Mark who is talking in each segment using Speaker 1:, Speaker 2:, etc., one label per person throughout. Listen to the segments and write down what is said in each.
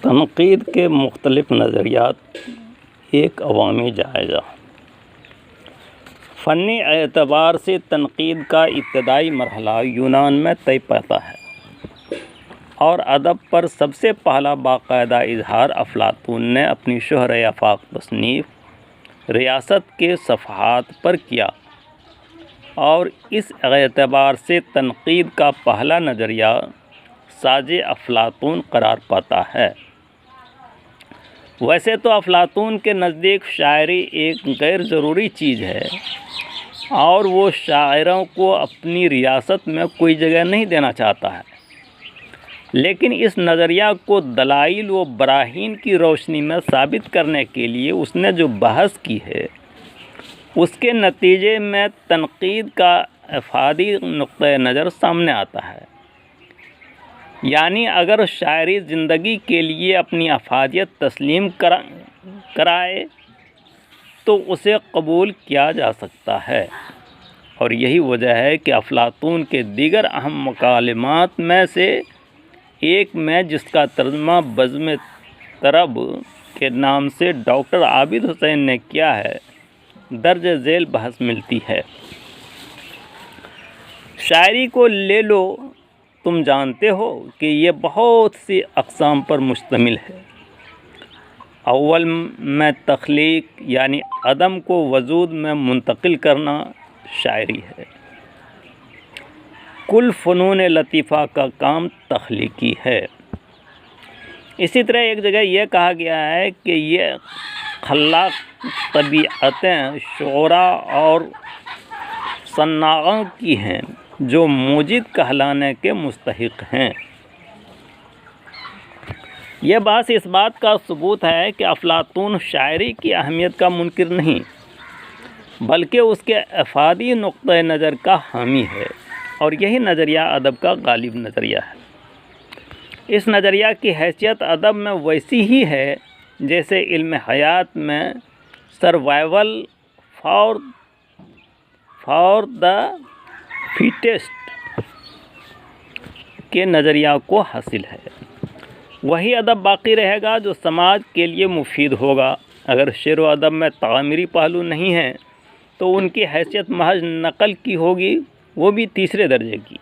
Speaker 1: تنقید کے مختلف نظریات، ایک عوامی جائزہ۔ فنی اعتبار سے تنقید کا ابتدائی مرحلہ یونان میں طے پاتا ہے اور ادب پر سب سے پہلا باقاعدہ اظہار افلاطون نے اپنی شہر آفاق تصنیف ریاست کے صفحات پر کیا، اور اس اعتبار سے تنقید کا پہلا نظریہ ساز افلاطون قرار پاتا ہے۔ ویسے تو افلاطون کے نزدیک شاعری ایک غیر ضروری چیز ہے اور وہ شاعروں کو اپنی ریاست میں کوئی جگہ نہیں دینا چاہتا ہے، لیکن اس نظریہ کو دلائل و براہین کی روشنی میں ثابت کرنے کے لیے اس نے جو بحث کی ہے، اس کے نتیجے میں تنقید کا افادی نقطۂ نظر سامنے آتا ہے۔ یعنی اگر شاعری زندگی کے لیے اپنی افادیت تسلیم کرائے تو اسے قبول کیا جا سکتا ہے، اور یہی وجہ ہے کہ افلاطون کے دیگر اہم مکالمات میں سے ایک میں، جس کا ترجمہ بزم طرب کے نام سے ڈاکٹر عابد حسین نے کیا ہے، درج ذیل بحث ملتی ہے۔ شاعری کو لے لو، تم جانتے ہو کہ یہ بہت سی اقسام پر مشتمل ہے۔ اول میں تخلیق یعنی عدم کو وجود میں منتقل کرنا شاعری ہے۔ کل فنون لطیفہ کا کام تخلیقی ہے۔ اسی طرح ایک جگہ یہ کہا گیا ہے کہ یہ خلاق طبیعتیں شعراء اور صناعوں کی ہیں جو موجد کہلانے کے مستحق ہیں۔ یہ بحث اس بات کا ثبوت ہے کہ افلاطون شاعری کی اہمیت کا منکر نہیں، بلکہ اس کے افادی نقطۂ نظر کا حامی ہے، اور یہی نظریہ ادب کا غالب نظریہ ہے۔ اس نظریہ کی حیثیت ادب میں ویسی ہی ہے جیسے علم حیات میں سروائیول فار دا فیٹسٹ کے نظریہ کو حاصل ہے۔ وہی ادب باقی رہے گا جو سماج کے لیے مفید ہوگا۔ اگر شعر و ادب میں تعمیری پہلو نہیں ہیں تو ان کی حیثیت محض نقل کی ہوگی، وہ بھی تیسرے درجے کی۔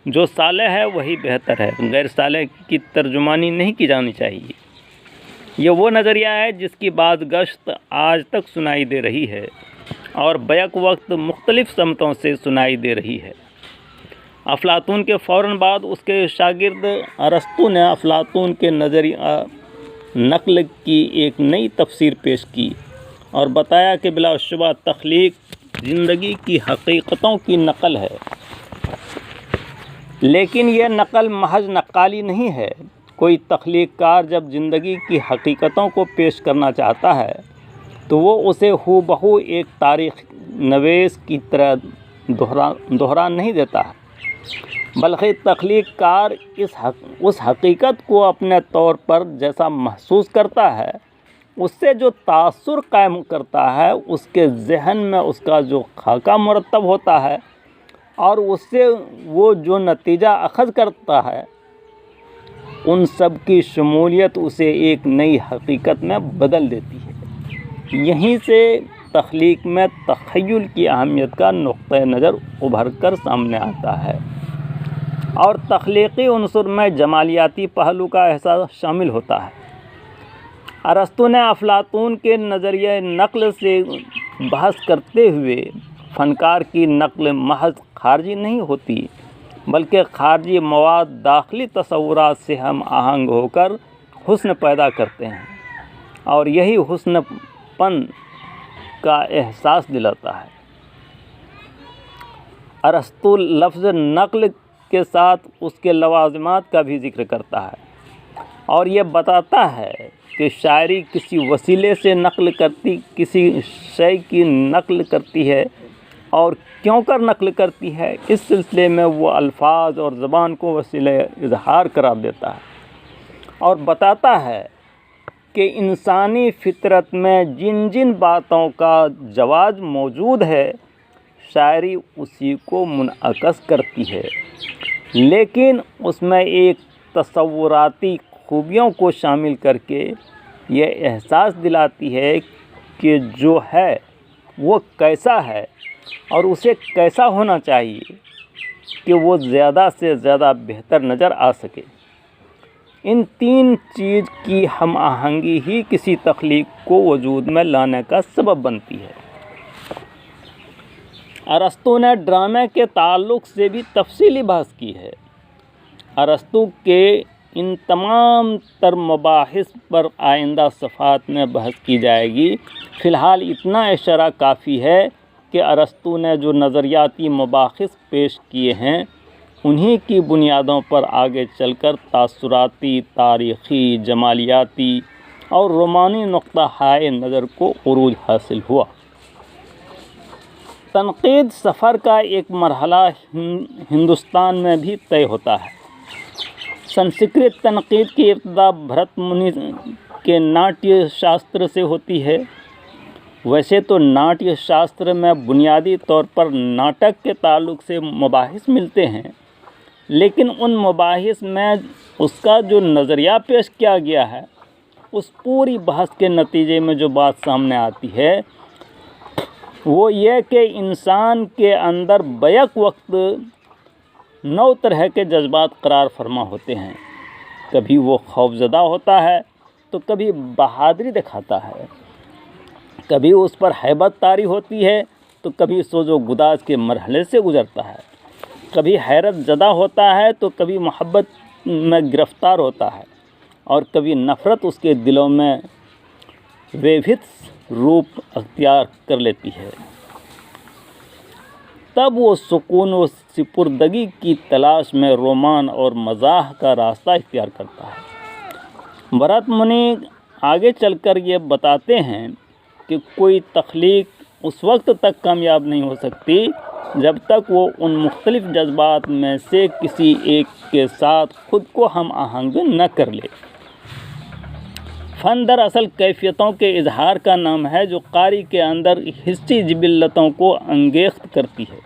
Speaker 1: جو صالح ہے وہی بہتر ہے، غیر صالح کی ترجمانی نہیں کی جانی چاہیے۔ یہ وہ نظریہ ہے جس کی باز گشت آج تک سنائی دے رہی ہے اور بیک وقت مختلف سمتوں سے سنائی دے رہی ہے۔ افلاطون کے فوراً بعد اس کے شاگرد ارسطو نے افلاطون کے نظریہ نقل کی ایک نئی تفسیر پیش کی اور بتایا کہ بلا شبہ تخلیق زندگی کی حقیقتوں کی نقل ہے، لیکن یہ نقل محض نقالی نہیں ہے۔ کوئی تخلیق کار جب زندگی کی حقیقتوں کو پیش کرنا چاہتا ہے تو وہ اسے ہو بہو ایک تاریخ نویس کی طرح دہرا نہیں دیتا ہے، بلکہ تخلیق کار اس حقیقت کو اپنے طور پر جیسا محسوس کرتا ہے، اس سے جو تاثر قائم کرتا ہے، اس کے ذہن میں اس کا جو خاکہ مرتب ہوتا ہے اور اس سے وہ جو نتیجہ اخذ کرتا ہے، ان سب کی شمولیت اسے ایک نئی حقیقت میں بدل دیتی ہے۔ یہیں سے تخلیق میں تخیل کی اہمیت کا نقطۂ نظر ابھر کر سامنے آتا ہے، اور تخلیقی عنصر میں جمالیاتی پہلو کا احساس شامل ہوتا ہے۔ ارسطو نے افلاطون کے نظریہ نقل سے بحث کرتے ہوئے فنکار کی نقل محض خارجی نہیں ہوتی، بلکہ خارجی مواد داخلی تصورات سے ہم آہنگ ہو کر حسن پیدا کرتے ہیں، اور یہی حسن پن کا احساس دلاتا ہے۔ ارسطو لفظ نقل کے ساتھ اس کے لوازمات کا بھی ذکر کرتا ہے اور یہ بتاتا ہے کہ شاعری کسی وسیلے سے نقل کرتی، کسی شے کی نقل کرتی ہے، اور کیوں کر نقل کرتی ہے، اس سلسلے میں وہ الفاظ اور زبان کو وسیلہ اظہار قرار دیتا ہے اور بتاتا ہے کہ انسانی فطرت میں جن جن باتوں کا جواز موجود ہے، شاعری اسی کو منعکس کرتی ہے، لیکن اس میں ایک تصوراتی خوبیوں کو شامل کر کے یہ احساس دلاتی ہے کہ جو ہے وہ کیسا ہے اور اسے کیسا ہونا چاہیے کہ وہ زیادہ سے زیادہ بہتر نظر آ سکے۔ ان تین چیز کی ہم آہنگی ہی کسی تخلیق کو وجود میں لانے کا سبب بنتی ہے۔ ارسطو نے ڈرامے کے تعلق سے بھی تفصیلی بحث کی ہے۔ ارسطو کے ان تمام تر مباحث پر آئندہ صفحات میں بحث کی جائے گی۔ فی الحال اتنا اشارہ کافی ہے کہ ارسطو نے جو نظریاتی مباحث پیش کیے ہیں انہی کی بنیادوں پر آگے چل کر تاثراتی، تاریخی، جمالیاتی اور رومانی نقطہ نظر کو عروج حاصل ہوا۔ تنقید سفر کا ایک مرحلہ ہندوستان میں بھی طے ہوتا ہے۔ سنسکرت تنقید کی ابتدا بھرت منی کے ناٹیہ شاستر سے ہوتی ہے۔ ویسے تو ناٹیہ شاستر میں بنیادی طور پر ناٹک کے تعلق سے مباحث ملتے ہیں، لیکن ان مباحث میں اس کا جو نظریہ پیش کیا گیا ہے اس پوری بحث کے نتیجے میں جو بات سامنے آتی ہے وہ یہ کہ انسان کے اندر بیک وقت 9 طرح کے جذبات قرار فرما ہوتے ہیں۔ کبھی وہ خوفزدہ ہوتا ہے تو کبھی بہادری دکھاتا ہے، کبھی اس پر ہیبت طاری ہوتی ہے تو کبھی سوز و گداز کے مرحلے سے گزرتا ہے، کبھی حیرت زدہ ہوتا ہے تو کبھی محبت میں گرفتار ہوتا ہے اور کبھی نفرت اس کے دلوں میں ویبھت روپ اختیار کر لیتی ہے۔ تب وہ سکون و سپردگی کی تلاش میں رومان اور مزاح کا راستہ اختیار کرتا ہے۔ بھرت منی آگے چل کر یہ بتاتے ہیں کہ کوئی تخلیق اس وقت تک کامیاب نہیں ہو سکتی جب تک وہ ان مختلف جذبات میں سے کسی ایک کے ساتھ خود کو ہم آہنگ نہ کر لے۔ فن دراصل کیفیتوں کے اظہار کا نام ہے جو قاری کے اندر حسی جبلتوں کو انگیخت کرتی ہے۔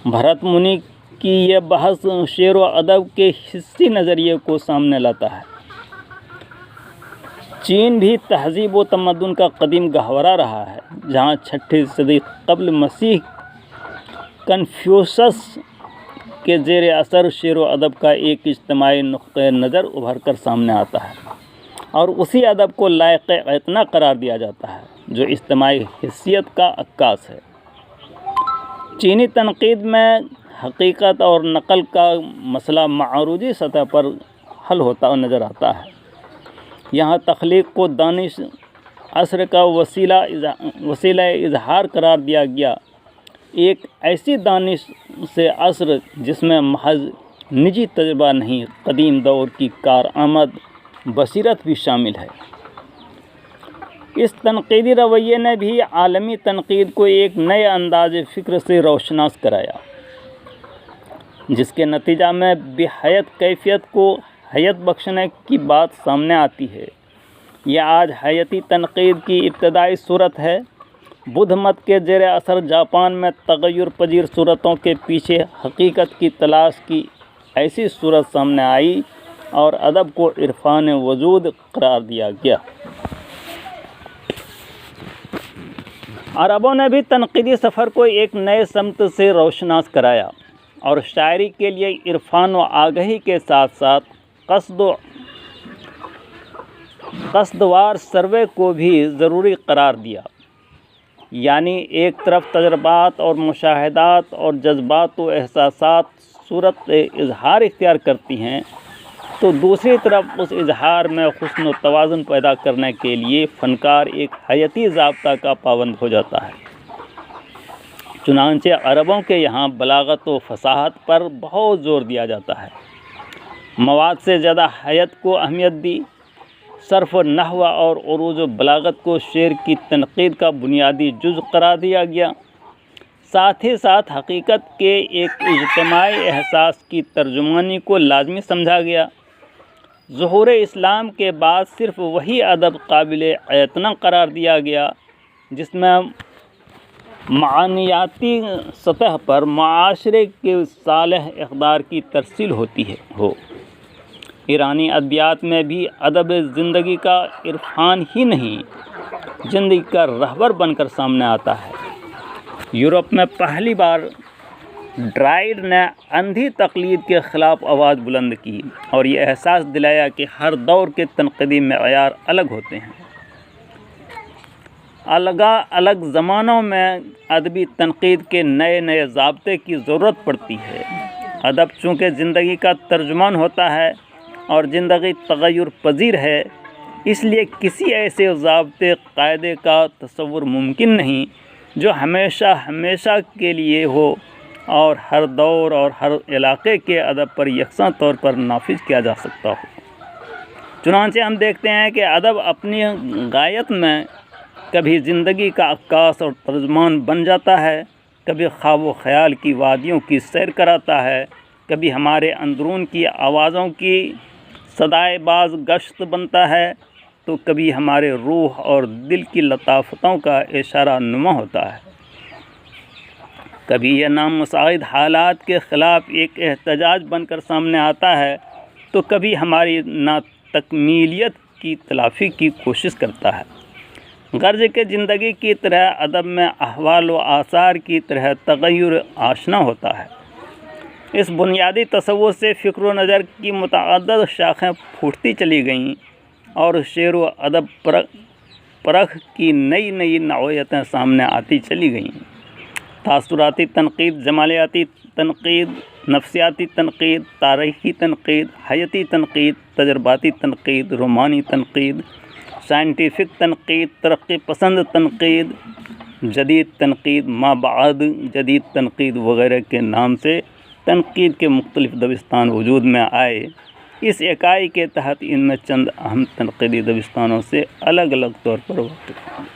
Speaker 1: بھرت منی کی یہ بحث شعر و ادب کے حسی نظریے کو سامنے لاتا ہے۔ چین بھی تہذیب و تمدن کا قدیم گہورہ رہا ہے، جہاں 6 صدی قبل مسیح کنفیوشس کے زیر اثر شعر و ادب کا ایک اجتماعی نقطۂ نظر ابھر کر سامنے آتا ہے اور اسی ادب کو لائق اعتنا قرار دیا جاتا ہے جو اجتماعی حیثیت کا عکاس ہے۔ چینی تنقید میں حقیقت اور نقل کا مسئلہ معروضی سطح پر حل ہوتا نظر آتا ہے۔ یہاں تخلیق کو دانش عصر کا وسیلہ اظہار قرار دیا گیا، ایک ایسی دانش سے عصر جس میں محض نجی تجربہ نہیں، قدیم دور کی کارآمد بصیرت بھی شامل ہے۔ اس تنقیدی رویے نے بھی عالمی تنقید کو ایک نئے انداز فکر سے روشناس کرایا، جس کے نتیجہ میں بحیت کیفیت کو حیت بخشنے کی بات سامنے آتی ہے۔ یہ آج حیاتی تنقید کی ابتدائی صورت ہے۔ بدھ مت کے زیر اثر جاپان میں تغیر پذیر صورتوں کے پیچھے حقیقت کی تلاش کی ایسی صورت سامنے آئی اور ادب کو عرفان وجود قرار دیا گیا۔ عربوں نے بھی تنقیدی سفر کو ایک نئے سمت سے روشناس کرایا اور شاعری کے لیے عرفان و آگہی کے ساتھ ساتھ قصدوار سروے کو بھی ضروری قرار دیا۔ یعنی ایک طرف تجربات اور مشاہدات اور جذبات و احساسات صورت اظہار اختیار کرتی ہیں تو دوسری طرف اس اظہار میں حسن و توازن پیدا کرنے کے لیے فنکار ایک حیاتی ضابطہ کا پابند ہو جاتا ہے۔ چنانچہ عربوں کے یہاں بلاغت و فصاحت پر بہت زور دیا جاتا ہے، مواد سے زیادہ حیت کو اہمیت دی، صرف و نحو اور عروض و بلاغت کو شعر کی تنقید کا بنیادی جز قرار دیا گیا، ساتھ ہی ساتھ حقیقت کے ایک اجتماعی احساس کی ترجمانی کو لازمی سمجھا گیا۔ ظہور اسلام کے بعد صرف وہی ادب قابل اعتنا قرار دیا گیا جس میں معنویاتی سطح پر معاشرے کے صالح اقدار کی ترسیل ہوتی ہو۔ ایرانی ادبیات میں بھی ادب زندگی کا عرفان ہی نہیں، زندگی کا رہبر بن کر سامنے آتا ہے۔ یورپ میں پہلی بار ڈرائیڈ نے اندھی تقلید کے خلاف آواز بلند کی اور یہ احساس دلایا کہ ہر دور کے تنقیدی معیار الگ ہوتے ہیں۔ الگ زمانوں میں ادبی تنقید کے نئے نئے ضابطے کی ضرورت پڑتی ہے۔ ادب چونکہ زندگی کا ترجمان ہوتا ہے اور زندگی تغیر پذیر ہے، اس لیے کسی ایسے ضابطے قاعدے کا تصور ممکن نہیں جو ہمیشہ کے لیے ہو اور ہر دور اور ہر علاقے کے ادب پر یکساں طور پر نافذ کیا جا سکتا ہو۔ چنانچہ ہم دیکھتے ہیں کہ ادب اپنی غایت میں کبھی زندگی کا عکاس اور ترجمان بن جاتا ہے، کبھی خواب و خیال کی وادیوں کی سیر کراتا ہے، کبھی ہمارے اندرون کی آوازوں کی صدائے باز گشت بنتا ہے، تو کبھی ہمارے روح اور دل کی لطافتوں کا اشارہ نما ہوتا ہے۔ کبھی یہ نامساعد حالات کے خلاف ایک احتجاج بن کر سامنے آتا ہے، تو کبھی ہماری ناتکمیلیت کی تلافی کی کوشش کرتا ہے۔ غرض کہ زندگی کی طرح ادب میں احوال و آثار کی طرح تغیر آشنا ہوتا ہے۔ اس بنیادی تصور سے فکر و نظر کی متعدد شاخیں پھوٹتی چلی گئیں اور شعر و ادب پرکھ کی نئی نوعیتیں سامنے آتی چلی گئیں۔ تاثراتی تنقید، جمالیاتی تنقید، نفسیاتی تنقید، تاریخی تنقید، حیاتی تنقید، تجرباتی تنقید، رومانی تنقید، سائنٹیفک تنقید، ترقی پسند تنقید، جدید تنقید، مابعد جدید تنقید وغیرہ کے نام سے تنقید کے مختلف دبستان وجود میں آئے۔ اس اکائی کے تحت ان میں چند اہم تنقیدی دبستانوں سے الگ طور پر واقف ہیں۔